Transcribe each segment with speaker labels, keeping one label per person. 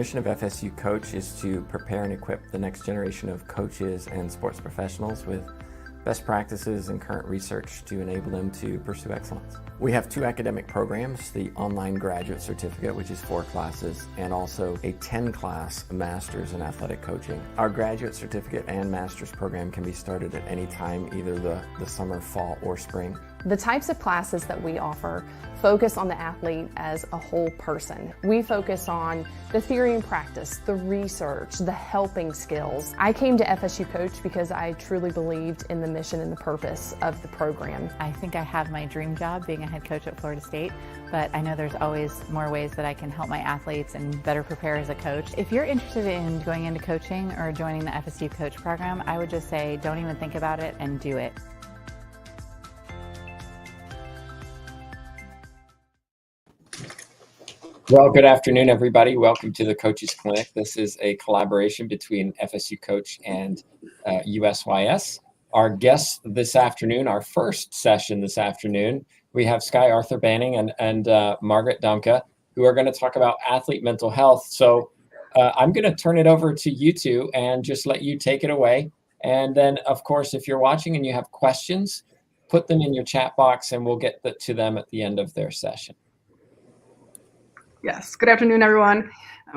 Speaker 1: mission of FSU Coach is to prepare and equip the next generation of coaches and sports professionals with best practices and current research to enable them to pursue excellence. We have 2 academic programs, the online graduate certificate, which is 4 classes, and also a 10-class master's in athletic coaching. Our graduate certificate and master's program can be started at any time, either the summer, fall, or spring.
Speaker 2: The types of classes that we offer focus on the athlete as a whole person. We focus on the theory and practice, the research, the helping skills. I came to FSU Coach because I truly believed in the mission and the purpose of the program.
Speaker 3: I think I have my dream job being a head coach at Florida State, but I know there's always more ways that I can help my athletes and better prepare as a coach. If you're interested in going into coaching or joining the FSU Coach program, I would just say don't even think about it and do it.
Speaker 4: Well, good afternoon, everybody. Welcome to the Coaches Clinic. This is a collaboration between FSU Coach and USYS. Our guests this afternoon, our first session this afternoon, we have Skye Arthur-Banning and Margaret Domka, who are going to talk about athlete mental health. So I'm going to turn it over to you two and just let you take it away. And then, of course, if you're watching and you have questions, put them in your chat box and we'll get to them at the end of their session.
Speaker 5: Yes, good afternoon, everyone.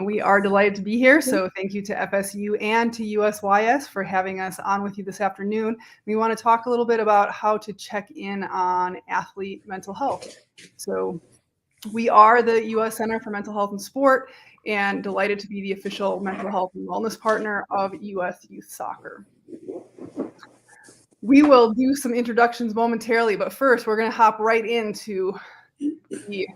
Speaker 5: We are delighted to be here, so thank you to FSU and to USYS for having us on with you this afternoon. We want to talk a little bit about how to check in on athlete mental health. So we are the U.S. Center for Mental Health and Sport, and delighted to be the official mental health and wellness partner of U.S. Youth Soccer. We will do some introductions momentarily, but first we're going to hop right into the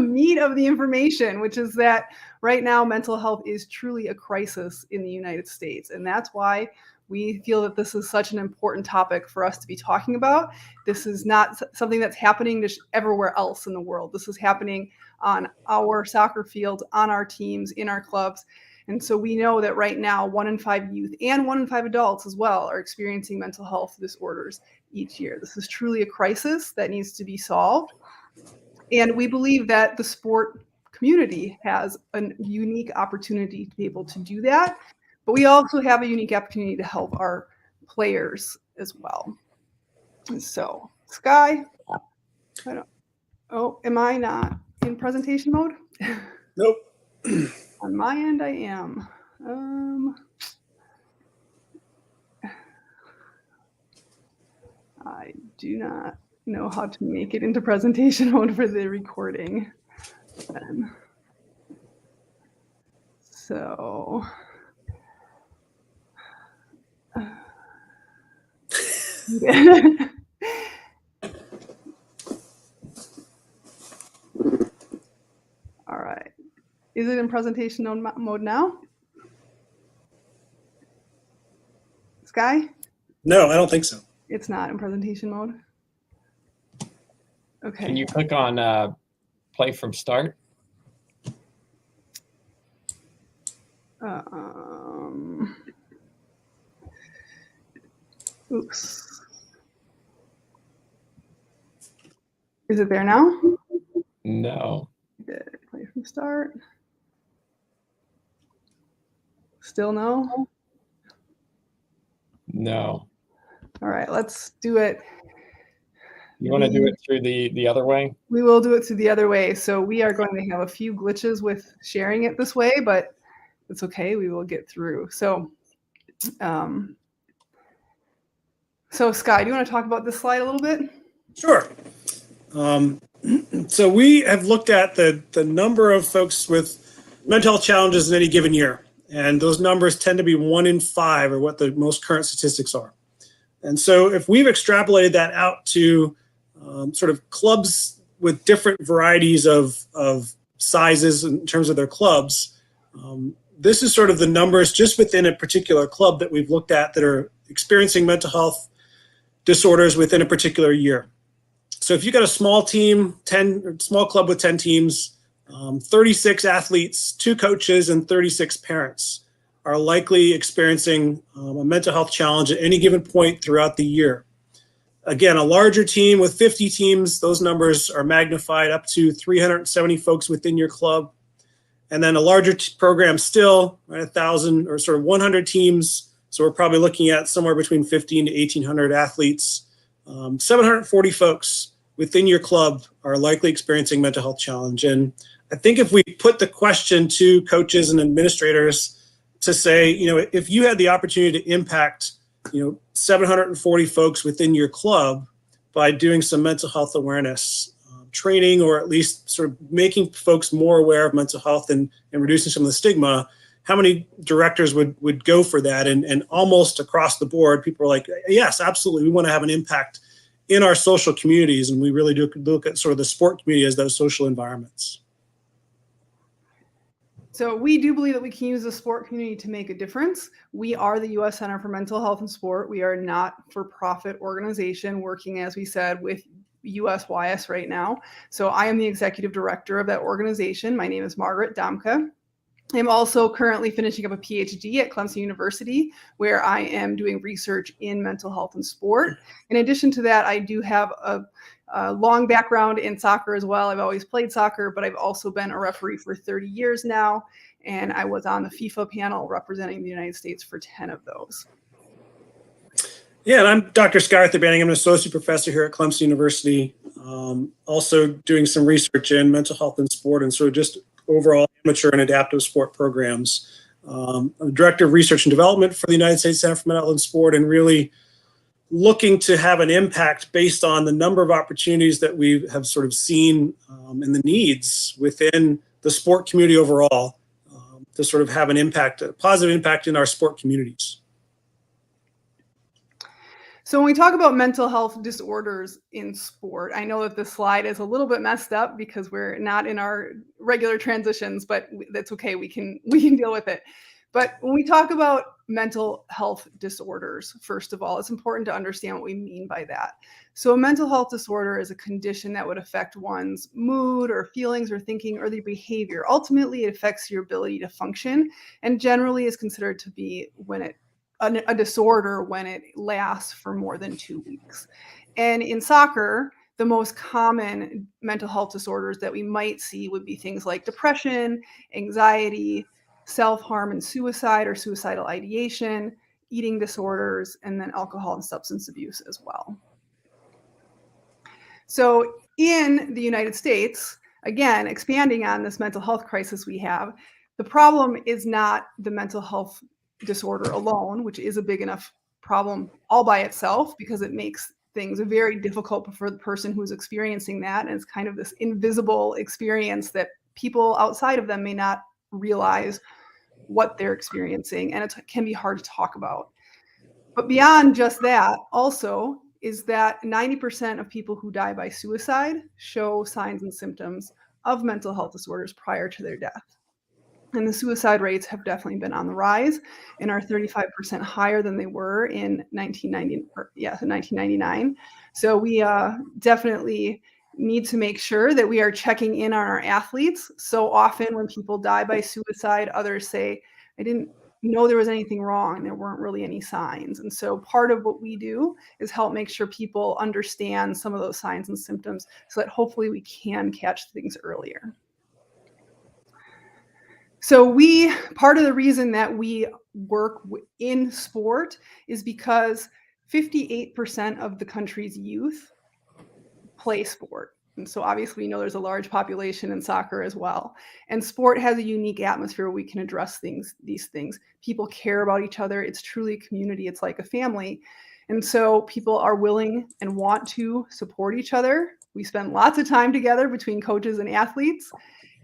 Speaker 5: meat of the information, which is that right now mental health is truly a crisis in the United States. And that's why we feel that this is such an important topic for us to be talking about. This is not something that's happening just everywhere else in the world. This is happening on our soccer fields, on our teams, in our clubs. And so we know that right now 1 in 5 youth and 1 in 5 adults as well are experiencing mental health disorders each year. This is truly a crisis that needs to be solved. And we believe that the sport community has a unique opportunity to be able to do that. But we also have a unique opportunity to help our players as well. And so, Skye, am I not in presentation mode?
Speaker 6: Nope.
Speaker 5: On my end, I am. I do not know how to make it into presentation mode for the recording. So all right. Is it in presentation mode now? Skye?
Speaker 6: No, I don't think so.
Speaker 5: It's not in presentation mode. Okay.
Speaker 4: Can you click on play from start?
Speaker 5: Oops. Is it there now?
Speaker 4: No.
Speaker 5: Play from start. Still no?
Speaker 4: No.
Speaker 5: All right, let's do it.
Speaker 4: You want to do it through the other way?
Speaker 5: We will do it through the other way. So we are going to have a few glitches with sharing it this way, but it's okay. We will get through. So, Skye, do you want to talk about this slide a little bit?
Speaker 6: Sure. So we have looked at the number of folks with mental health challenges in any given year. And those numbers tend to be 1 in 5 are what the most current statistics are. And so if we've extrapolated that out to sort of clubs with different varieties of sizes in terms of their clubs, this is sort of the numbers just within a particular club that we've looked at that are experiencing mental health disorders within a particular year. So if you've got a small team, small club with 10 teams, 36 athletes, 2 coaches, and 36 parents are likely experiencing a mental health challenge at any given point throughout the year. Again, a larger team with 50 teams, those numbers are magnified up to 370 folks within your club. And then a larger program still, right, 1,000 or sort of 100 teams. So we're probably looking at somewhere between 15 to 1,800 athletes. 740 folks within your club are likely experiencing mental health challenge. And I think if we put the question to coaches and administrators to say, if you had the opportunity to impact, 740 folks within your club by doing some mental health awareness training, or at least sort of making folks more aware of mental health and reducing some of the stigma, how many directors would go for that? And almost across the board, people are like, yes, absolutely. We want to have an impact in our social communities. And we really do look at sort of the sport community as those social environments.
Speaker 5: So we do believe that we can use the sport community to make a difference. We are the U.S. Center for Mental Health and Sport. We are not for-profit organization working, as we said, with USYS right now. So I am the executive director of that organization. My name is Margaret Domka. I'm also currently finishing up a PhD at Clemson University, where I am doing research in mental health and sport. In addition to that, I do have a long background in soccer as well. I've always played soccer, but I've also been a referee for 30 years now. And I was on the FIFA panel representing the United States for 10 of those.
Speaker 6: Yeah, and I'm Dr. Skye Arthur-Banning. I'm an associate professor here at Clemson University, also doing some research in mental health and sport and sort of just overall amateur and adaptive sport programs. I'm the director of research and development for the United States Center for Mental Health and Sport, and really looking to have an impact based on the number of opportunities that we have sort of seen and the needs within the sport community overall to sort of have an impact, a positive impact in our sport communities.
Speaker 5: So when we talk about mental health disorders in sport, I know that this slide is a little bit messed up because we're not in our regular transitions, but that's okay. We can deal with it. But when we talk about mental health disorders, first of all, it's important to understand what we mean by that. So a mental health disorder is a condition that would affect one's mood or feelings or thinking or their behavior. Ultimately, it affects your ability to function, and generally is considered to be a disorder when it lasts for more than 2 weeks. And in soccer, the most common mental health disorders that we might see would be things like depression, anxiety, self-harm and suicide or suicidal ideation, eating disorders, and then alcohol and substance abuse as well. So in the United States, again, expanding on this mental health crisis we have, the problem is not the mental health disorder alone, which is a big enough problem all by itself because it makes things very difficult for the person who's experiencing that. And it's kind of this invisible experience that people outside of them may not realize what they're experiencing. And it can be hard to talk about. But beyond just that, also, is that 90% of people who die by suicide show signs and symptoms of mental health disorders prior to their death. And the suicide rates have definitely been on the rise and are 35% higher than they were in 1999. So we definitely need to make sure that we are checking in on our athletes. So often when people die by suicide, others say, I didn't know there was anything wrong. There weren't really any signs. And so part of what we do is help make sure people understand some of those signs and symptoms so that hopefully we can catch things earlier. So part of the reason that we work in sport is because 58% of the country's youth play sport. And so obviously we know there's a large population in soccer as well. And sport has a unique atmosphere where we can address these things. People care about each other. It's truly a community. It's like a family. And so people are willing and want to support each other. We spend lots of time together between coaches and athletes.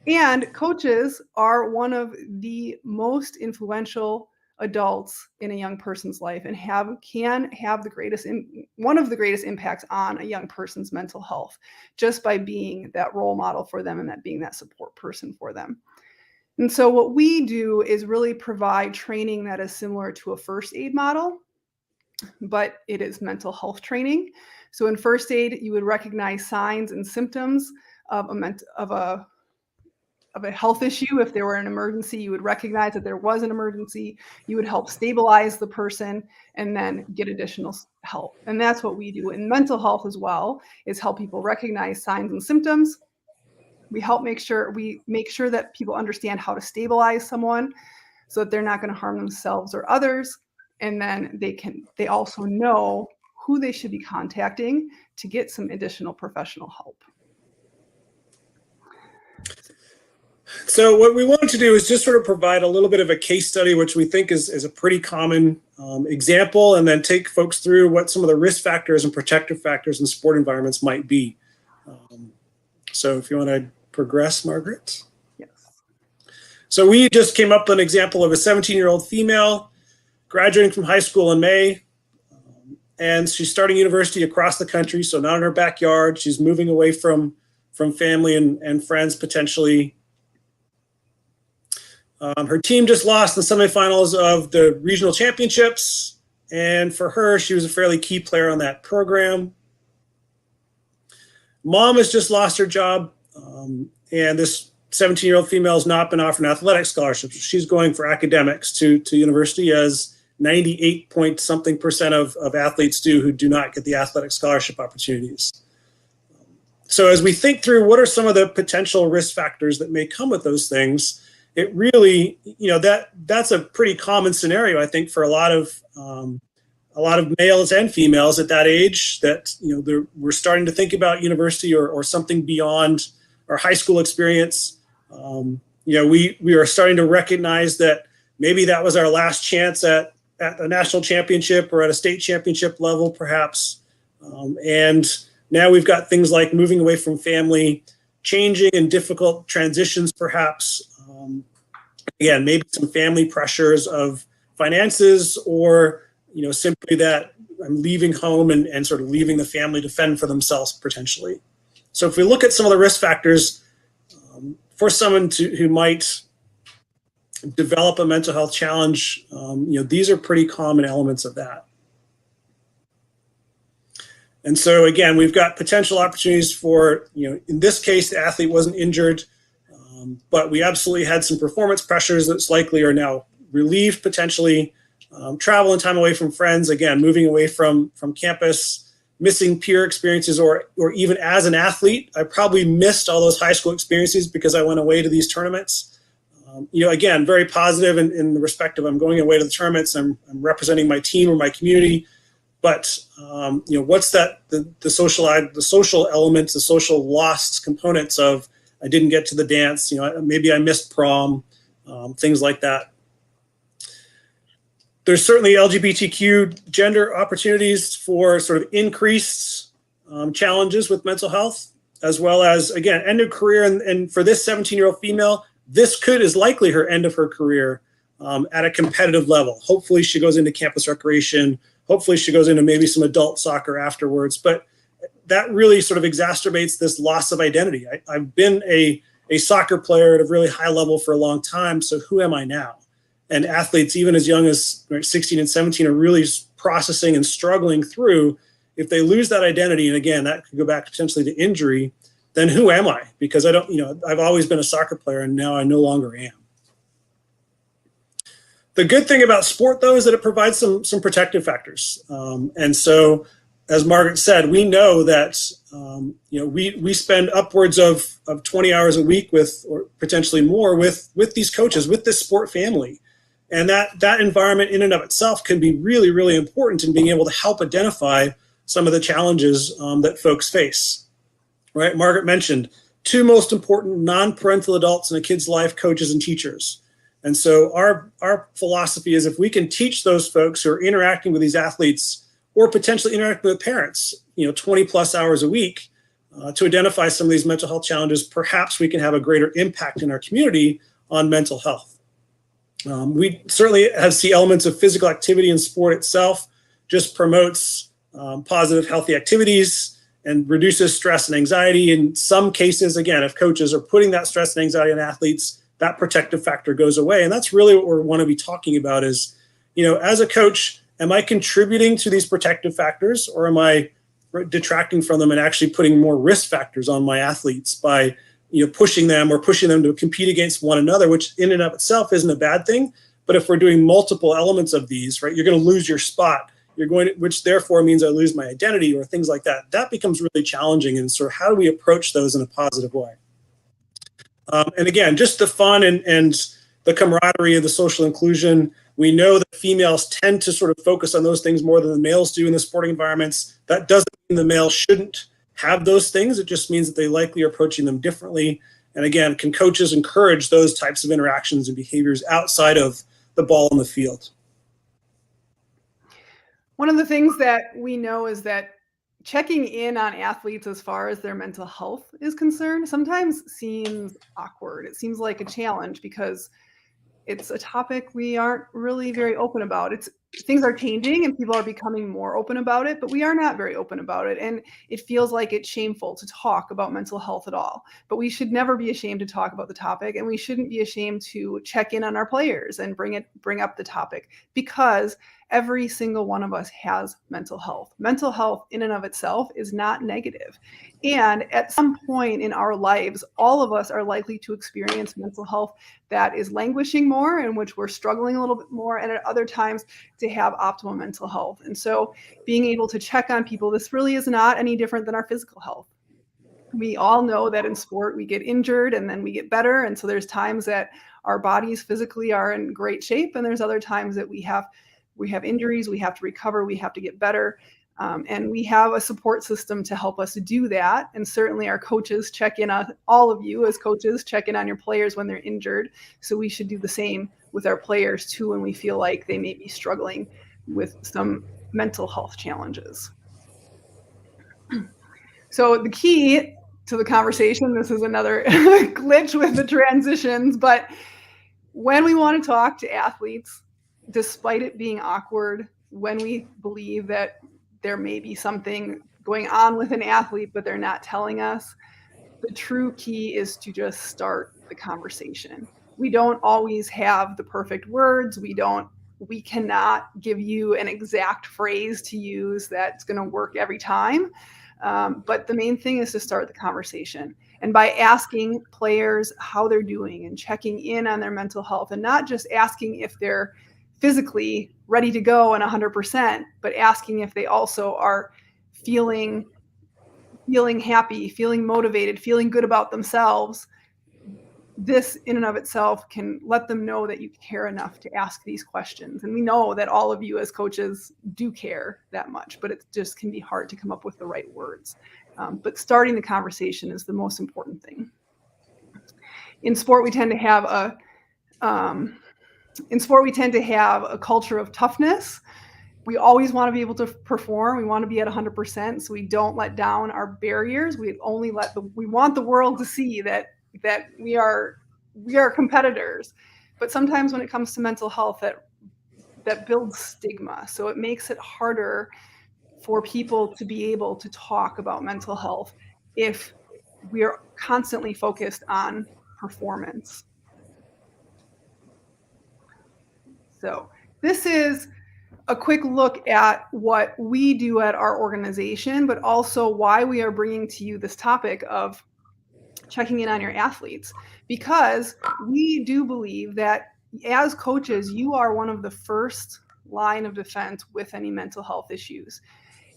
Speaker 5: And coaches are one of the most influential adults in a young person's life and can have one of the greatest impacts on a young person's mental health just by being that role model for them and that being that support person for them. And so what we do is really provide training that is similar to a first aid model, but it is mental health training. So in first aid, you would recognize signs and symptoms of a health issue. If there were an emergency, you would recognize that there was an emergency. You would help stabilize the person and then get additional help. And that's what we do in mental health as well, is help people recognize signs and symptoms We help make sure that people understand how to stabilize someone so that they're not going to harm themselves or others. And then they also know who they should be contacting to get some additional professional help.
Speaker 6: So what we wanted to do is just sort of provide a little bit of a case study, which we think is a pretty common example, and then take folks through what some of the risk factors and protective factors in sport environments might be. So if you want to progress, Margaret.
Speaker 5: Yes.
Speaker 6: So we just came up with an example of a 17-year-old female graduating from high school in May, and she's starting university across the country, so not in her backyard. She's moving away from family and friends potentially. Her team just lost the semifinals of the regional championships, and for her, she was a fairly key player on that program. Mom has just lost her job, and this 17-year-old female has not been offered an athletic scholarship. She's going for academics to university, as 98-point-something% of athletes who do not get the athletic scholarship opportunities. So as we think through what are some of the potential risk factors that may come with those things, it really, that's a pretty common scenario, I think, for a lot of males and females at that age, that we're starting to think about university or something beyond our high school experience. We are starting to recognize that maybe that was our last chance at a national championship or at a state championship level, perhaps. And now we've got things like moving away from family, changing and difficult transitions, perhaps. Again, maybe some family pressures of finances, or simply that I'm leaving home and sort of leaving the family to fend for themselves potentially. So if we look at some of the risk factors for someone who might develop a mental health challenge, these are pretty common elements of that. And so again, we've got potential opportunities for, in this case, the athlete wasn't injured, but we absolutely had some performance pressures that's likely are now relieved potentially. Travel and time away from friends, again, moving away from campus, missing peer experiences, or even as an athlete, I probably missed all those high school experiences because I went away to these tournaments. Again, very positive in the respect of I'm going away to the tournaments, I'm representing my team or my community. But what's that? The social elements, the social lost components of I didn't get to the dance. Maybe I missed prom, things like that. There's certainly LGBTQ gender opportunities for sort of increased challenges with mental health, as well as, again, end of career. And for this 17-year-old female, this is likely her end of her career at a competitive level. Hopefully she goes into campus recreation. Hopefully she goes into maybe some adult soccer afterwards. But that really sort of exacerbates this loss of identity. I've been a soccer player at a really high level for a long time, so who am I now? And athletes, even as young as 16 and 17, are really processing and struggling through, if they lose that identity, and again, that could go back potentially to injury, then who am I? Because I've always been a soccer player, and now I no longer am. The good thing about sport, though, is that it provides some protective factors. And so, as Margaret said, we know that we spend upwards of 20 hours a week with, or potentially more, with these coaches, with this sport family. And that environment in and of itself can be really, really important in being able to help identify some of the challenges that folks face. Right? Margaret mentioned 2 most important non-parental adults in a kid's life: coaches and teachers. And so our philosophy is, if we can teach those folks who are interacting with these athletes, or potentially interacting with parents, 20 plus hours a week, to identify some of these mental health challenges, perhaps we can have a greater impact in our community on mental health. We certainly see elements of physical activity in sport itself, just promotes positive, healthy activities and reduces stress and anxiety. In some cases, again, if coaches are putting that stress and anxiety on athletes, that protective factor goes away. And that's really what we want to be talking about is, as a coach, am I contributing to these protective factors, or am I detracting from them and actually putting more risk factors on my athletes by pushing them to compete against one another, which in and of itself isn't a bad thing. But if we're doing multiple elements of these, right, you're going to lose your spot. Which therefore means I lose my identity, or things like that. That becomes really challenging. And sort of how do we approach those in a positive way? And again, just the fun and the camaraderie of the social inclusion. We know that females tend to sort of focus on those things more than the males do in the sporting environments. That doesn't mean the males shouldn't have those things. It just means that they likely are approaching them differently. And again, can coaches encourage those types of interactions and behaviors outside of the ball on the field?
Speaker 5: One of the things that we know is that checking in on athletes as far as their mental health is concerned sometimes seems awkward. It seems like a challenge because it's a topic we aren't really very open about. Things are changing and people are becoming more open about it, but we are not very open about it. And it feels like it's shameful to talk about mental health at all. But we should never be ashamed to talk about the topic, and we shouldn't be ashamed to check in on our players and bring up the topic, because every single one of us has mental health. Mental health in and of itself is not negative. And at some point in our lives, all of us are likely to experience mental health that is languishing more, in which we're struggling a little bit more, and at other times to have optimal mental health. And so being able to check on people, this really is not any different than our physical health. We all know that in sport, we get injured and then we get better. And so there's times that our bodies physically are in great shape, and there's other times that we have injuries, we have to recover, we have to get better. And we have a support system to help us do that. And certainly our coaches check in on, all of you as coaches check in on your players when they're injured. So we should do the same with our players too when we feel like they may be struggling with some mental health challenges. So the key to the conversation, this is another glitch with the transitions, but when we want to talk to athletes, despite it being awkward, when we believe that there may be something going on with an athlete, but they're not telling us, the true key is to just start the conversation. We don't always have the perfect words. We cannot give you an exact phrase to use that's going to work every time. But the main thing is to start the conversation. And by asking players how they're doing and checking in on their mental health, and not just asking if they're physically ready to go and 100%, but asking if they also are feeling happy, feeling motivated, feeling good about themselves. This in and of itself can let them know that you care enough to ask these questions. And we know that all of you as coaches do care that much, but it just can be hard to come up with the right words. But starting the conversation is the most important thing. In sport, we tend to have a culture of toughness. We always want to be able to perform. We want to be at 100%, so we don't let down our barriers. We want the world to see that we are competitors. But sometimes when it comes to mental health, that builds stigma. So it makes it harder for people to be able to talk about mental health if we are constantly focused on performance. So this is a quick look at what we do at our organization, but also why we are bringing to you this topic of checking in on your athletes, because we do believe that as coaches, you are one of the first line of defense with any mental health issues.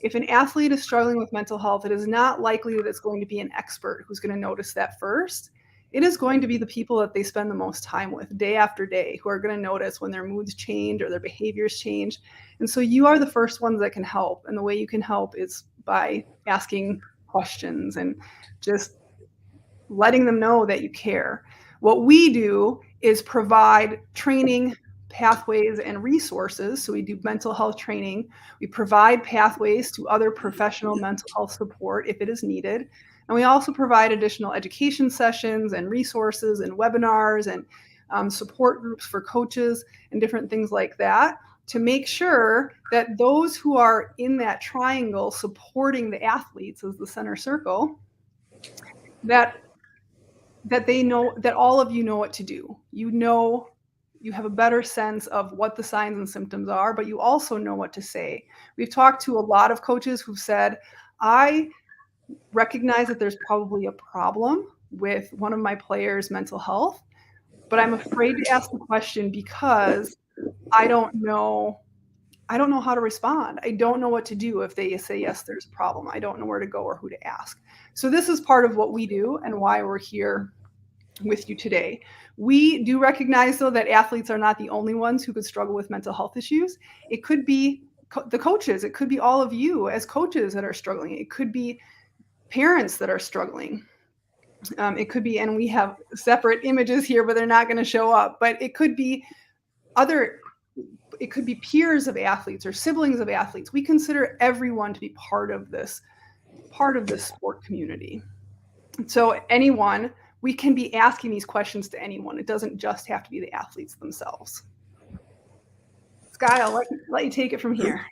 Speaker 5: If an athlete is struggling with mental health, it is not likely that it's going to be an expert who's going to notice that first. It is going to be the people that they spend the most time with day after day who are going to notice when their moods change or their behaviors change. And so you are the first ones that can help. And the way you can help is by asking questions and just letting them know that you care. What we do is provide training, pathways, and resources. So we do mental health training. We provide pathways to other professional mental health support if it is needed. And we also provide additional education sessions and resources and webinars and support groups for coaches and different things like that to make sure that those who are in that triangle supporting the athletes as the center circle, that they know, that all of you know what to do. You have a better sense of what the signs and symptoms are, but you also know what to say. We've talked to a lot of coaches who've said, I recognize that there's probably a problem with one of my players' mental health, but I'm afraid to ask the question because I don't know how to respond. I don't know what to do if they say, yes, there's a problem. I don't know where to go or who to ask. So this is part of what we do and why we're here with you today. We do recognize, though, that athletes are not the only ones who could struggle with mental health issues. It could be the coaches. It could be all of you as coaches that are struggling. It could be parents that are struggling. It could be, and we have separate images here, but they're not going to show up. But it could be it could be peers of athletes or siblings of athletes. We consider everyone to be part of this sport community. So we can be asking these questions to anyone. It doesn't just have to be the athletes themselves. Skye, I'll let you take it from here.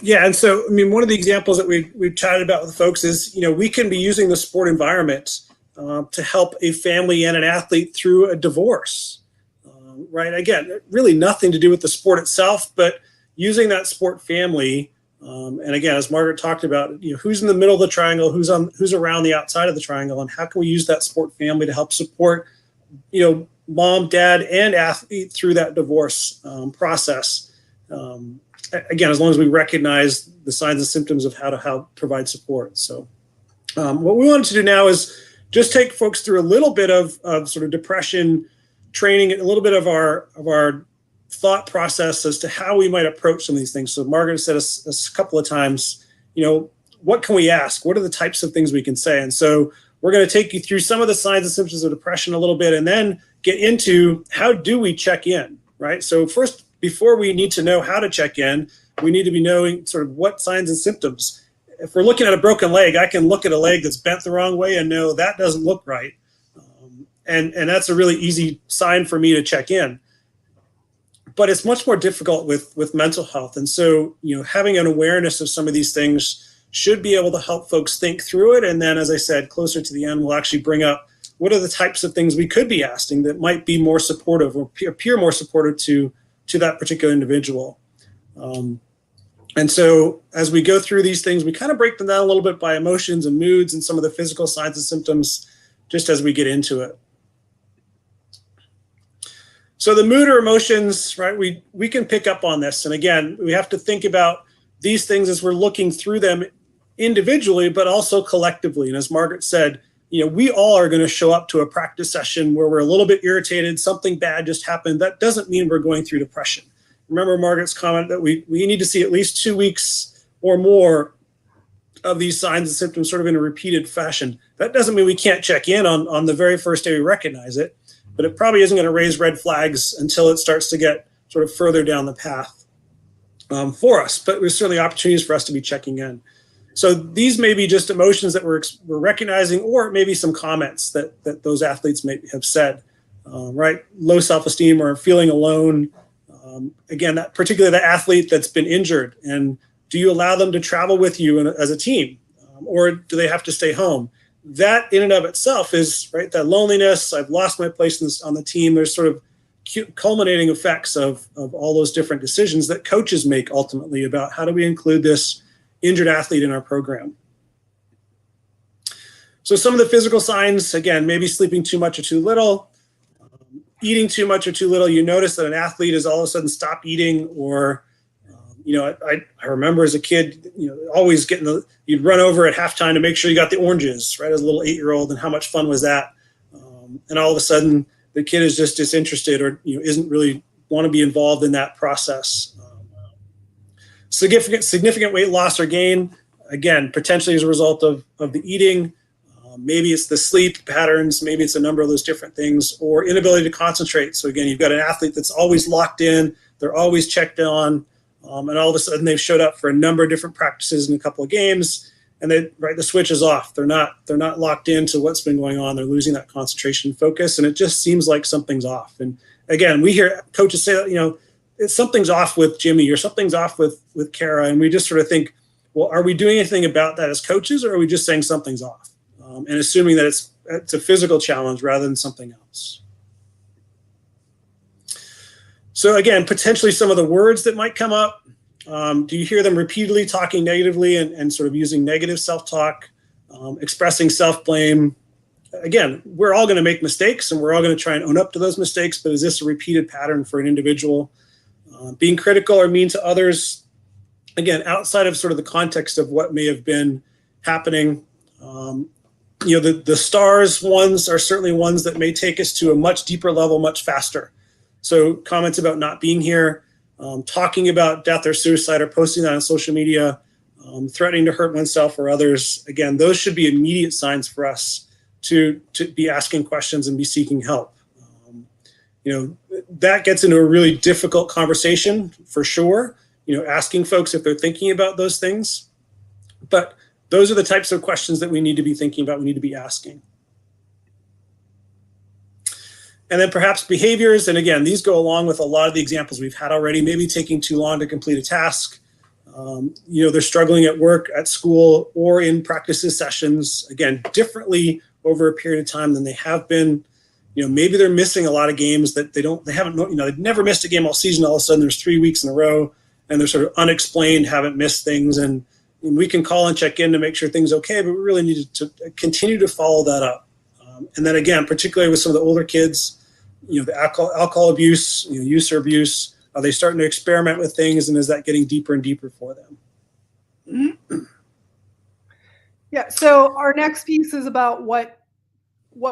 Speaker 6: Yeah, and so, I mean, one of the examples that we've chatted about with folks is, we can be using the sport environment to help a family and an athlete through a divorce, right? Again, really nothing to do with the sport itself, but using that sport family. And again, as Margaret talked about, who's in the middle of the triangle, who's around the outside of the triangle, and how can we use that sport family to help support, mom, dad, and athlete through that divorce process. Again, as long as we recognize the signs and symptoms of how to provide support. So what we wanted to do now is just take folks through a little bit of sort of depression training, a little bit of our thought process as to how we might approach some of these things. So Margaret said a couple of times, what can we ask? What are the types of things we can say? And so we're going to take you through some of the signs and symptoms of depression a little bit, and then get into how do we check in, right? So first, before we need to know how to check in, we need to be knowing sort of what signs and symptoms. If we're looking at a broken leg, I can look at a leg that's bent the wrong way and know that doesn't look right. And that's a really easy sign for me to check in. But it's much more difficult with mental health. And so, having an awareness of some of these things should be able to help folks think through it. And then, as I said, closer to the end, we'll actually bring up what are the types of things we could be asking that might be more supportive or appear more supportive to that particular individual. And so as we go through these things, we kind of break them down a little bit by emotions and moods and some of the physical signs and symptoms just as we get into it. So the mood or emotions, right, we can pick up on this. And again, we have to think about these things as we're looking through them individually, but also collectively. And as Margaret said, we all are going to show up to a practice session where we're a little bit irritated, something bad just happened. That doesn't mean we're going through depression. Remember Margaret's comment that we need to see at least 2 weeks or more of these signs and symptoms sort of in a repeated fashion. That doesn't mean we can't check in on the very first day we recognize it, but it probably isn't going to raise red flags until it starts to get sort of further down the path for us. But there's certainly opportunities for us to be checking in. So these may be just emotions that we're recognizing, or maybe some comments that those athletes may have said, right? Low self-esteem or feeling alone. Again, particularly the athlete that's been injured, and do you allow them to travel with you as a team, or do they have to stay home? That in and of itself is, right, that loneliness, I've lost my place on the team. There's sort of culminating effects of all those different decisions that coaches make ultimately about how do we include this injured athlete in our program. So some of the physical signs, again, maybe sleeping too much or too little, eating too much or too little. You notice that an athlete has all of a sudden stopped eating, or, I remember as a kid, always you'd run over at halftime to make sure you got the oranges, right, as a little 8-year-old, and how much fun was that? And all of a sudden the kid is just disinterested or, isn't really want to be involved in that process. Significant weight loss or gain, again, potentially as a result of the eating. Maybe it's the sleep patterns, maybe it's a number of those different things, or inability to concentrate. So again, you've got an athlete that's always locked in, they're always checked on, and all of a sudden they've showed up for a number of different practices in a couple of games, and the switch is off. They're not locked into what's been going on. They're losing that concentration and focus, and it just seems like something's off. And again, we hear coaches say that, something's off with Jimmy or something's off with Kara, and we just sort of think, well, are we doing anything about that as coaches, or are we just saying something's off? And assuming that it's a physical challenge rather than something else. So again, potentially some of the words that might come up. Do you hear them repeatedly talking negatively and sort of using negative self-talk, expressing self-blame? Again, we're all going to make mistakes, and we're all going to try and own up to those mistakes, but is this a repeated pattern for an individual? Being critical or mean to others, again, outside of sort of the context of what may have been happening. The stars ones are certainly ones that may take us to a much deeper level much faster. So comments about not being here, talking about death or suicide or posting that on social media, threatening to hurt oneself or others. Again, those should be immediate signs for us to be asking questions and be seeking help. That gets into a really difficult conversation for sure, asking folks if they're thinking about those things. But those are the types of questions that we need to be thinking about, we need to be asking. And then perhaps behaviors, and again, these go along with a lot of the examples we've had already, maybe taking too long to complete a task. They're struggling at work, at school, or in practices sessions, again, differently over a period of time than they have been. Maybe they're missing a lot of games that they've never missed a game all season. All of a sudden there's 3 weeks in a row and they're sort of unexplained, haven't missed things. And we can call and check in to make sure things are okay, but we really need to continue to follow that up. And then again, particularly with some of the older kids, the alcohol abuse, use or abuse, are they starting to experiment with things, and is that getting deeper and deeper for them?
Speaker 5: Yeah, so our next piece is about what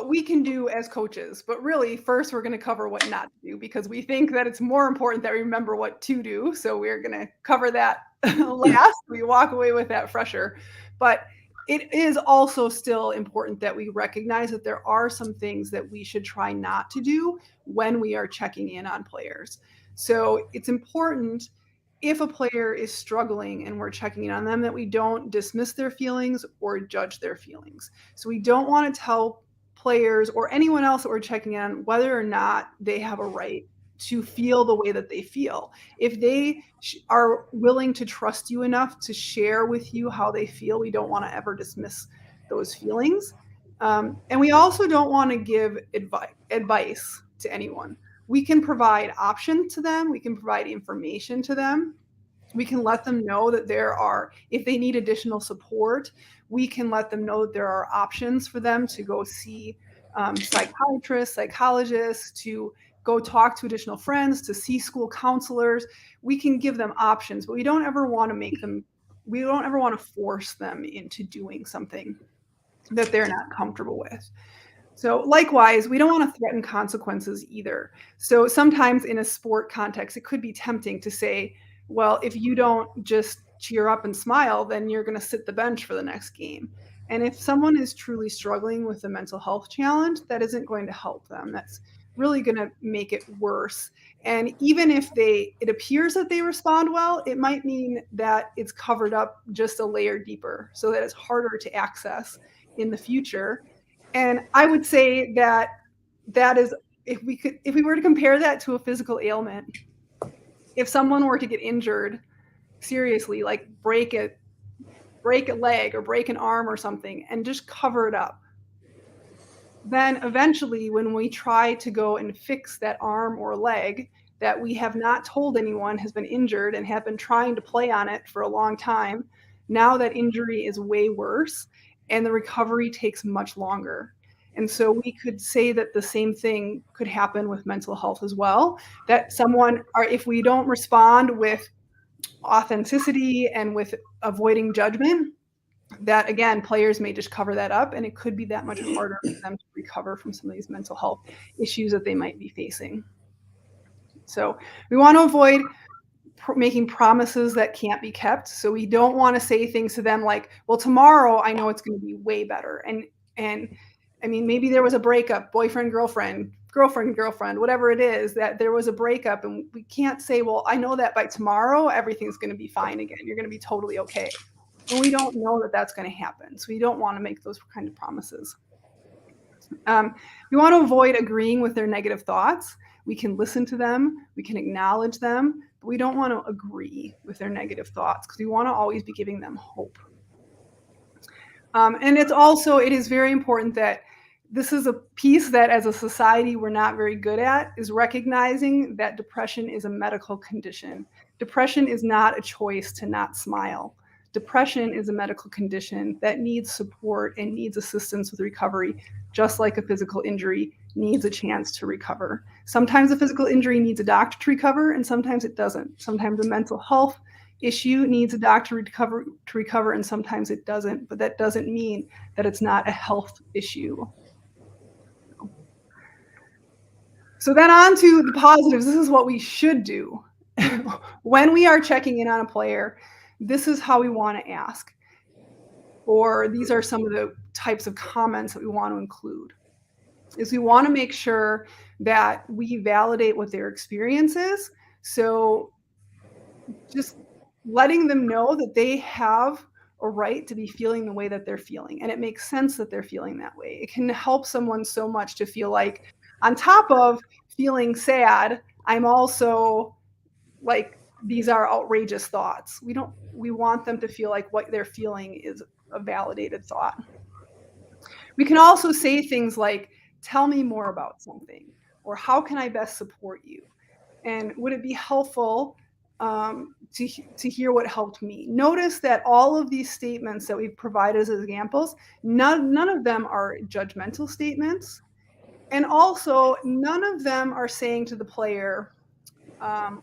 Speaker 5: we can do as coaches, but really first we're going to cover what not to do, because we think that it's more important that we remember what to do. So we're going to cover that last. We walk away with that fresher, but it is also still important that we recognize that there are some things that we should try not to do when we are checking in on players. So it's important, if a player is struggling and we're checking in on them, that we don't dismiss their feelings or judge their feelings. So we don't want to tell players or anyone else that we're checking in on whether or not they have a right to feel the way that they feel. If they are willing to trust you enough to share with you how they feel, we don't want to ever dismiss those feelings. And we also don't want to give advice to anyone. We can provide options to them. We can provide information to them. We can let them know that if they need additional support, we can let them know that there are options for them to go see psychiatrists, psychologists, to go talk to additional friends, to see school counselors. We can give them options, but we don't ever want to force them into doing something that they're not comfortable with. So likewise, we don't want to threaten consequences either. So sometimes in a sport context, it could be tempting to say, well, if you don't just cheer up and smile, then you're going to sit the bench for the next game. And if someone is truly struggling with a mental health challenge, that isn't going to help them. That's really going to make it worse. And even if it appears that they respond well, it might mean that it's covered up just a layer deeper, so that it's harder to access in the future. And I would say that is, if we were to compare that to a physical ailment, if someone were to get injured seriously, like break a leg or break an arm or something, and just cover it up, then eventually when we try to go and fix that arm or leg that we have not told anyone has been injured and have been trying to play on it for a long time, now that injury is way worse and the recovery takes much longer. And so we could say that the same thing could happen with mental health as well, that if we don't respond with authenticity and with avoiding judgment, that again, players may just cover that up, and it could be that much harder for them to recover from some of these mental health issues that they might be facing. So we want to avoid making promises that can't be kept. So we don't want to say things to them like, well, tomorrow I know it's going to be way better. And I mean, maybe there was a breakup, boyfriend, girlfriend, whatever it is, that there was a breakup, and we can't say, well, I know that by tomorrow everything's going to be fine again. You're going to be totally okay. And we don't know that that's going to happen. So we don't want to make those kind of promises. We want to avoid agreeing with their negative thoughts. We can listen to them, we can acknowledge them, but we don't want to agree with their negative thoughts, because we want to always be giving them hope. And it is very important that this is a piece that as a society we're not very good at, is recognizing that depression is a medical condition. Depression is not a choice to not smile. Depression is a medical condition that needs support and needs assistance with recovery, just like a physical injury needs a chance to recover. Sometimes a physical injury needs a doctor to recover, and sometimes it doesn't. Sometimes a mental health issue needs a doctor to recover, and sometimes it doesn't, but that doesn't mean that it's not a health issue. So then on to the positives. This is what we should do. When we are checking in on a player, this is how we want to ask. Or these are some of the types of comments that we want to include. Is we want to make sure that we validate what their experience is. So just letting them know that they have a right to be feeling the way that they're feeling. And it makes sense that they're feeling that way. It can help someone so much to feel like, on top of feeling sad, I'm also like, these are outrageous thoughts. We want them to feel like what they're feeling is a validated thought. We can also say things like, tell me more about something, or how can I best support you? And would it be helpful to hear what helped me? Notice that all of these statements that we've provided as examples, none of them are judgmental statements. And also, none of them are saying to the player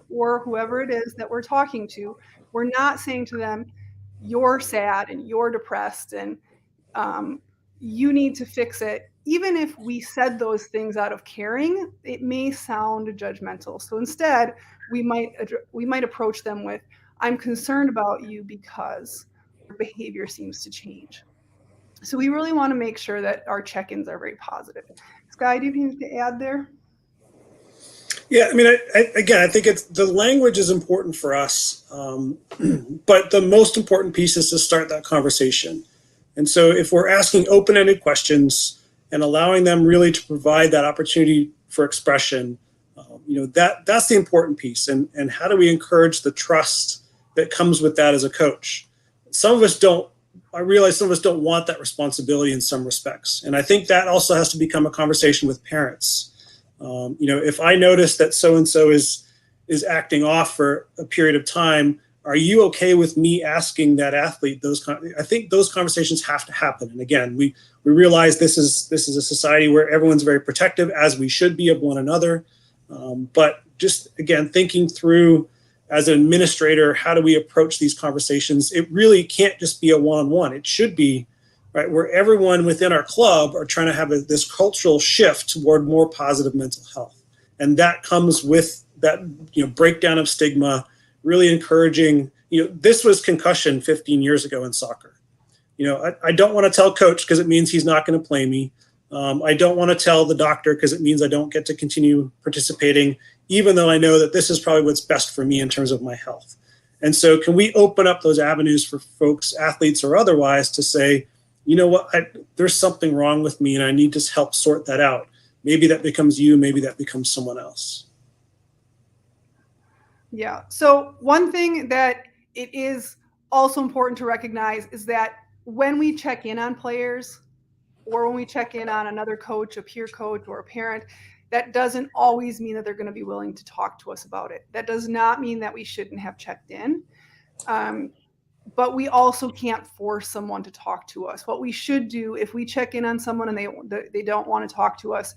Speaker 5: or whoever it is that we're talking to, we're not saying to them, you're sad and you're depressed and you need to fix it. Even if we said those things out of caring, it may sound judgmental. So instead, we might approach them with, I'm concerned about you because your behavior seems to change. So we really want to make sure that our check-ins are very positive. Skye, do you have anything to add there?
Speaker 6: Yeah, I mean, I think the language is important for us, but the most important piece is to start that conversation. And so if we're asking open-ended questions and allowing them really to provide that opportunity for expression, that's the important piece. And how do we encourage the trust that comes with that as a coach? I realize some of us don't want that responsibility in some respects. And I think that also has to become a conversation with parents. If I notice that so-and-so is acting off for a period of time, are you okay with me asking that athlete I think those conversations have to happen. And again, we realize this is a society where everyone's very protective, as we should be, of one another. But just, again, thinking through as an administrator, how do we approach these conversations? It really can't just be a one-on-one. It should be, right, where everyone within our club are trying to have this cultural shift toward more positive mental health. And that comes with that, breakdown of stigma, really encouraging, this was concussion 15 years ago in soccer. I don't want to tell coach because it means he's not going to play me. I don't want to tell the doctor because it means I don't get to continue participating, even though I know that this is probably what's best for me in terms of my health. And so can we open up those avenues for folks, athletes or otherwise, to say, you know what, there's something wrong with me and I need to help sort that out. Maybe that becomes you, maybe that becomes someone else.
Speaker 5: Yeah. So one thing that it is also important to recognize is that when we check in on players, or when we check in on another coach, a peer coach, or a parent, that doesn't always mean that they're going to be willing to talk to us about it. That does not mean that we shouldn't have checked in. But we also can't force someone to talk to us. What we should do, if we check in on someone and they don't want to talk to us,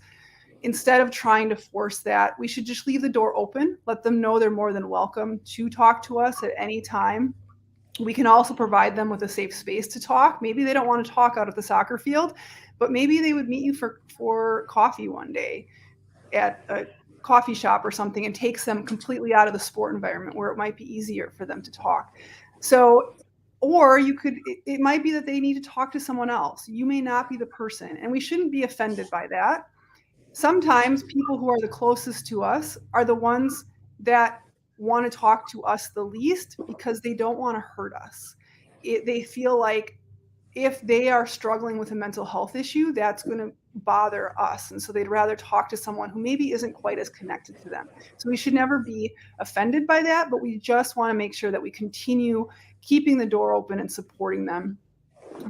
Speaker 5: instead of trying to force that, we should just leave the door open, let them know they're more than welcome to talk to us at any time. We can also provide them with a safe space to talk. Maybe they don't want to talk out at the soccer field, but maybe they would meet you for coffee one day at a coffee shop or something, and takes them completely out of the sport environment where it might be easier for them to talk. So, or it might be that they need to talk to someone else. You may not be the person, and we shouldn't be offended by that. Sometimes people who are the closest to us are the ones that want to talk to us the least because they don't want to hurt us. They feel like if they are struggling with a mental health issue, that's going to bother us. And so they'd rather talk to someone who maybe isn't quite as connected to them. So we should never be offended by that, but we just want to make sure that we continue keeping the door open and supporting them,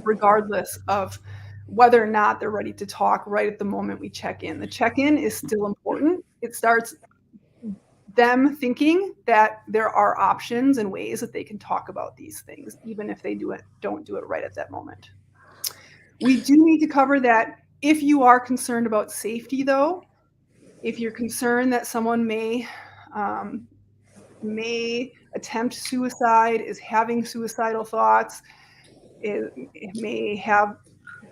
Speaker 5: regardless of whether or not they're ready to talk right at the moment we check in. The check-in is still important. It starts them thinking that there are options and ways that they can talk about these things, even if they don't do it right at that moment. We do need to cover that if you are concerned about safety, though, if you're concerned that someone may may attempt suicide, is having suicidal thoughts, it may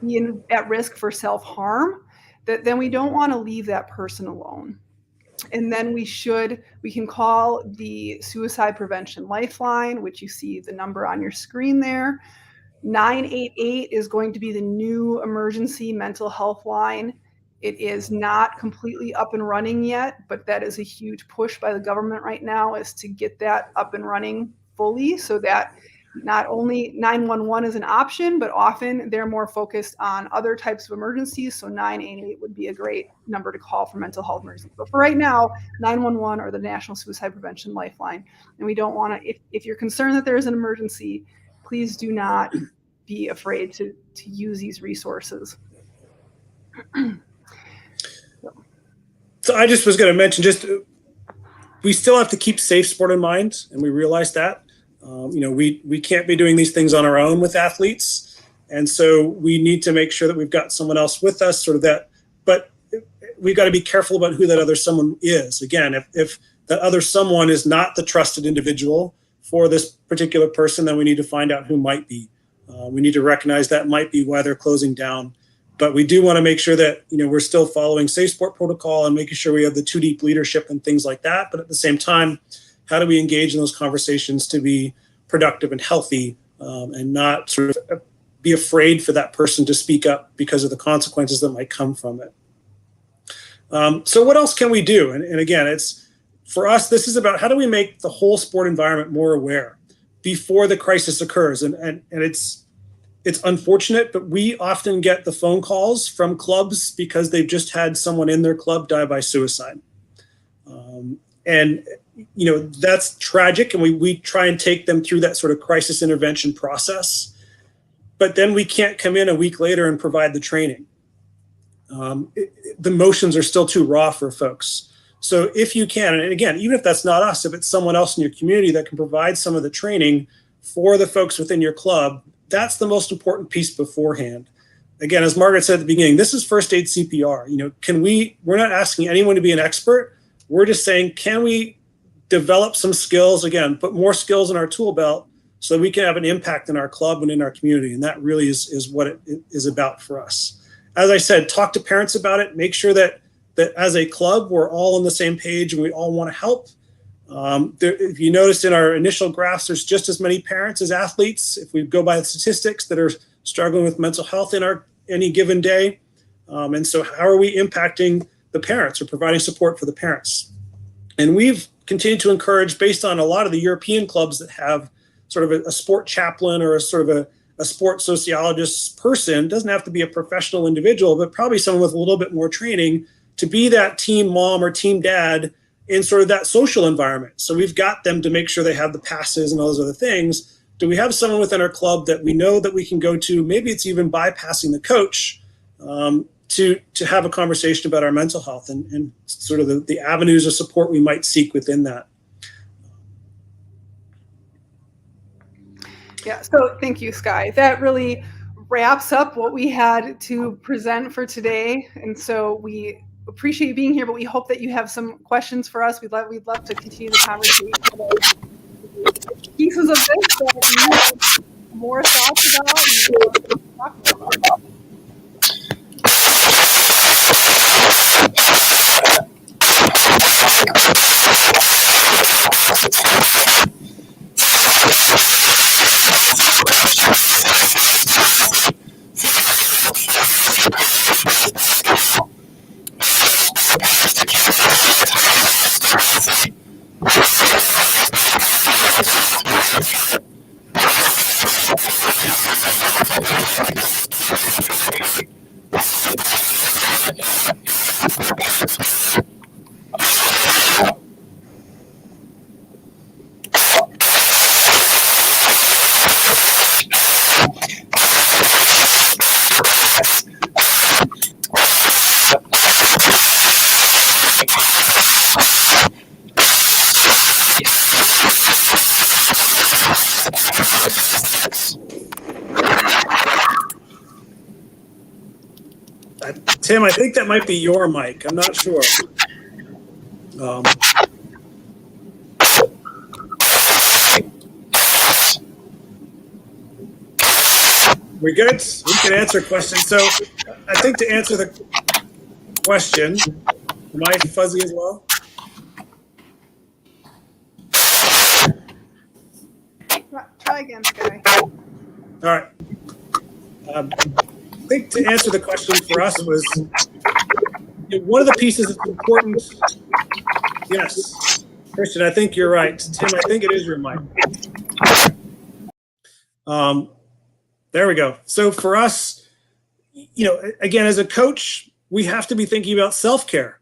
Speaker 5: be at risk for self-harm, then we don't want to leave that person alone. And then we can call the Suicide Prevention Lifeline, which you see the number on your screen there. 988 is going to be the new emergency mental health line. It is not completely up and running yet, but that is a huge push by the government right now, is to get that up and running fully, so that not only 911 is an option, but often they're more focused on other types of emergencies. So 988 would be a great number to call for mental health emergencies. But for right now, 911 or the National Suicide Prevention Lifeline. And we don't want to, if you're concerned that there is an emergency, please do not be afraid to use these resources.
Speaker 6: So I just was going to mention, we still have to keep safe sport in mind, and we realize that. We can't be doing these things on our own with athletes. And so we need to make sure that we've got someone else with us, sort of that, but we've got to be careful about who that other someone is. Again, if that other someone is not the trusted individual for this particular person, then we need to find out who might be. We need to recognize that might be why they're closing down. But we do want to make sure that, we're still following safe sport protocol and making sure we have the 2 deep leadership and things like that. But at the same time, how do we engage in those conversations to be productive and healthy, and not sort of be afraid for that person to speak up because of the consequences that might come from it? So what else can we do? And again, for us, this is about how do we make the whole sport environment more aware before the crisis occurs? And it's unfortunate, but we often get the phone calls from clubs because they've just had someone in their club die by suicide. And that's tragic, and we try and take them through that sort of crisis intervention process. But then we can't come in a week later and provide the training. The motions are still too raw for folks. So if you can, and again, even if that's not us, if it's someone else in your community that can provide some of the training for the folks within your club, that's the most important piece beforehand. Again, as Margaret said at the beginning, this is first aid CPR. We're not asking anyone to be an expert. We're just saying, can we develop some skills, again, put more skills in our tool belt so that we can have an impact in our club and in our community? And that really is what it is about for us. As I said, talk to parents about it. Make sure that as a club, we're all on the same page and we all want to help. If you noticed in our initial graphs, there's just as many parents as athletes, if we go by the statistics, that are struggling with mental health in any given day. And so how are we impacting the parents or providing support for the parents? And we've continued to encourage, based on a lot of the European clubs that have sort of a sport chaplain or a sort of a sport sociologist person, doesn't have to be a professional individual, but probably someone with a little bit more training to be that team mom or team dad in sort of that social environment. So we've got them to make sure they have the passes and all those other things. Do we have someone within our club that we know that we can go to? Maybe it's even bypassing the coach, to have a conversation about our mental health and sort of the avenues of support we might seek within that.
Speaker 5: Yeah, so thank you, Skye. That really wraps up what we had to present for today. And so we appreciate you being here, but we hope that you have some questions for us. We'd love to continue the conversation about pieces of this that you have more thoughts about and more to talk about.
Speaker 6: Tim, I think that might be your mic. I'm not sure. We're good. We can answer questions. So I think to answer the question, am I fuzzy as well?
Speaker 5: Try again, Skye.
Speaker 6: All right. I think to answer the question for us was, one of the pieces that's important. Yes, Christian, I think you're right. Tim, I think it is your mic. There we go. So for us, again, as a coach, we have to be thinking about self-care.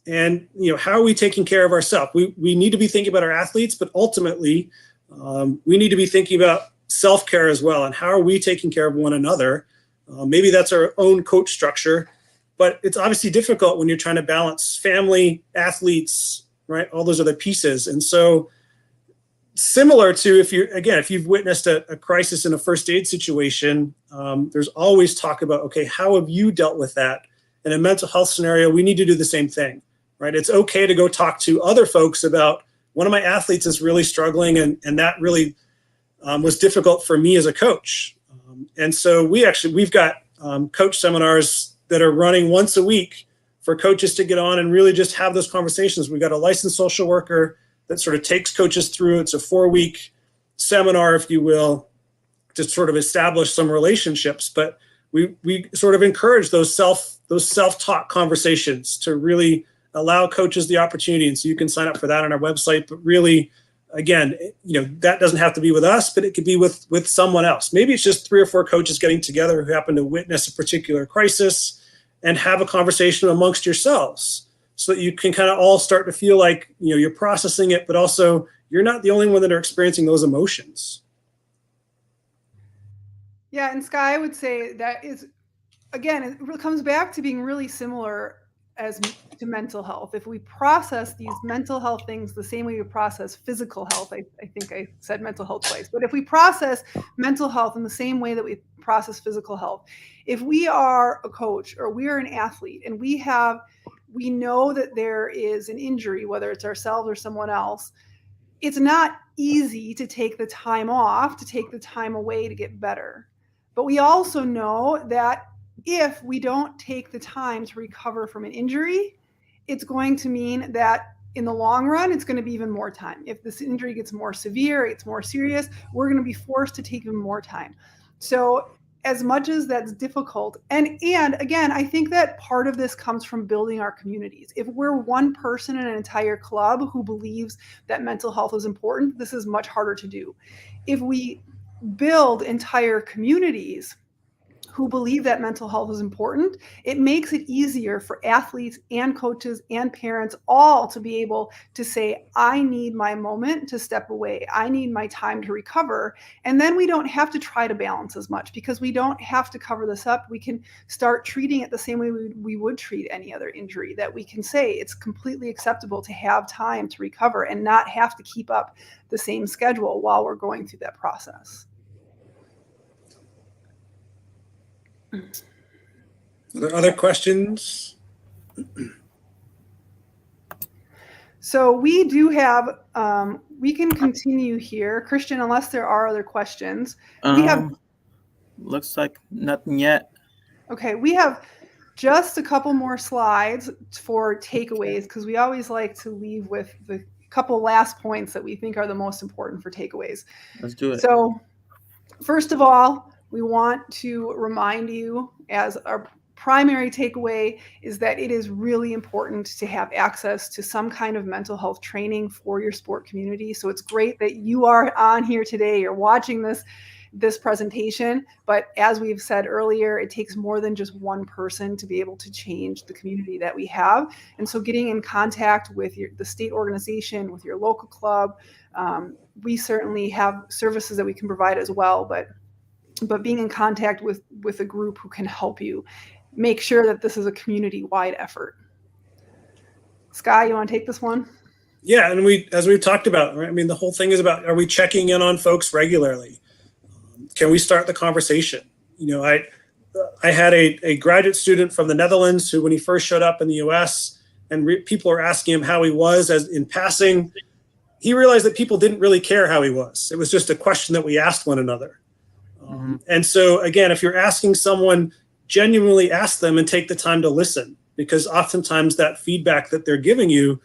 Speaker 6: And, how are we taking care of ourselves? We need to be thinking about our athletes, but ultimately, we need to be thinking about self-care as well. And how are we taking care of one another? Maybe that's our own coach structure, but it's obviously difficult when you're trying to balance family, athletes, right? All those other pieces. And so similar to if you've witnessed a crisis in a first aid situation, there's always talk about, okay, how have you dealt with that? In a mental health scenario, we need to do the same thing, right? It's okay to go talk to other folks about, one of my athletes is really struggling, and that really was difficult for me as a coach. And so we've got coach seminars that are running once a week for coaches to get on and really just have those conversations. We've got a licensed social worker that sort of takes coaches through. It's a 4-week seminar, if you will, to sort of establish some relationships. But we sort of encourage those self-taught conversations to really allow coaches the opportunity. And so you can sign up for that on our website. But really, again, that doesn't have to be with us, but it could be with someone else. Maybe it's just 3 or 4 coaches getting together who happen to witness a particular crisis and have a conversation amongst yourselves, so that you can kind of all start to feel like, you're processing it, but also you're not the only one that are experiencing those emotions.
Speaker 5: Yeah, and Skye, I would say that is, again, it comes back to being really similar to mental health. If we process these mental health things the same way we process physical health, I think I said mental health twice, but if we process mental health in the same way that we process physical health, if we are a coach or we are an athlete and we know that there is an injury, whether it's ourselves or someone else, it's not easy to take the time off, to take the time away to get better. But we also know that if we don't take the time to recover from an injury, it's going to mean that in the long run, it's going to be even more time. If this injury gets more severe, it's more serious, we're going to be forced to take even more time. So as much as that's difficult, and again, I think that part of this comes from building our communities. If we're one person in an entire club who believes that mental health is important, this is much harder to do. If we build entire communities who believe that mental health is important, it makes it easier for athletes and coaches and parents all to be able to say, I need my moment to step away. I need my time to recover. And then we don't have to try to balance as much, because we don't have to cover this up. We can start treating it the same way we would treat any other injury, that we can say it's completely acceptable to have time to recover and not have to keep up the same schedule while we're going through that process.
Speaker 6: Are there other questions?
Speaker 5: So we do have, we can continue here. Christian, unless there are other questions. We have.
Speaker 7: Looks like nothing yet.
Speaker 5: Okay, we have just a couple more slides for takeaways, because we always like to leave with the couple last points that we think are the most important for takeaways.
Speaker 7: Let's do it.
Speaker 5: So first of all, we want to remind you, as our primary takeaway, is that it is really important to have access to some kind of mental health training for your sport community. So it's great that you are on here today, you're watching this presentation, but as we've said earlier, it takes more than just one person to be able to change the community that we have. And so getting in contact with the state organization, with your local club, we certainly have services that we can provide as well, but being in contact with a group who can help you make sure that this is a community-wide effort. Skye, you want to take this one?
Speaker 6: Yeah, and as we've talked about, right? I mean, the whole thing is about, are we checking in on folks regularly? Can we start the conversation? I had a graduate student from the Netherlands who, when he first showed up in the U.S. and people were asking him how he was as in passing, he realized that people didn't really care how he was. It was just a question that we asked one another. And so, again, if you're asking someone, genuinely ask them and take the time to listen, because oftentimes that feedback that they're giving you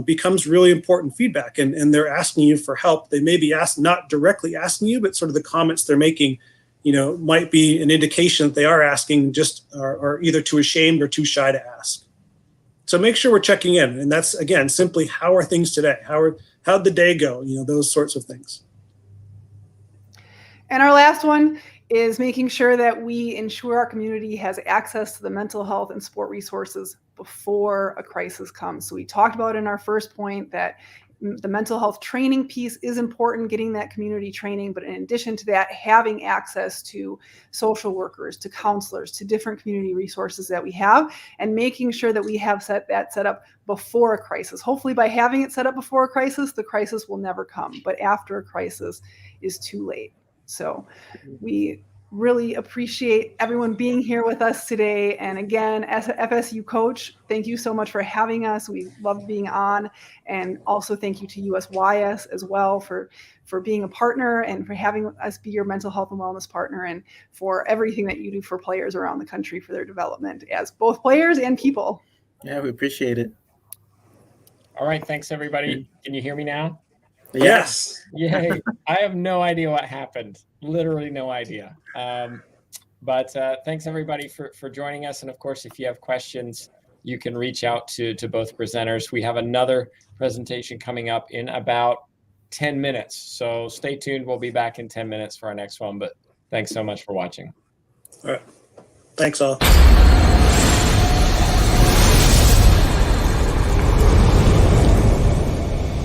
Speaker 6: becomes really important feedback, and they're asking you for help. They may be not directly asking you, but sort of the comments they're making, might be an indication that they are asking, just are either too ashamed or too shy to ask. So make sure we're checking in. And that's, again, simply, how are things today? How'd the day go? Those sorts of things.
Speaker 5: And our last one is making sure that we ensure our community has access to the mental health and sport resources before a crisis comes. So we talked about in our first point that the mental health training piece is important, getting that community training, but in addition to that, having access to social workers, to counselors, to different community resources that we have, and making sure that we have that set up before a crisis. Hopefully by having it set up before a crisis, the crisis will never come, but after a crisis is too late. So we really appreciate everyone being here with us today. And again, as an FSU coach, thank you so much for having us. We love being on. And also thank you to USYS as well for being a partner and for having us be your mental health and wellness partner, and for everything that you do for players around the country for their development as both players and people.
Speaker 7: Yeah, we appreciate it.
Speaker 4: All right. Thanks, everybody. Can you hear me now?
Speaker 6: Yes.
Speaker 4: Yay. I have no idea what happened. Literally no idea. But thanks, everybody, for joining us. And of course, if you have questions, you can reach out to both presenters. We have another presentation coming up in about 10 minutes. So stay tuned. We'll be back in 10 minutes for our next one. But thanks so much for watching.
Speaker 6: All right. Thanks all.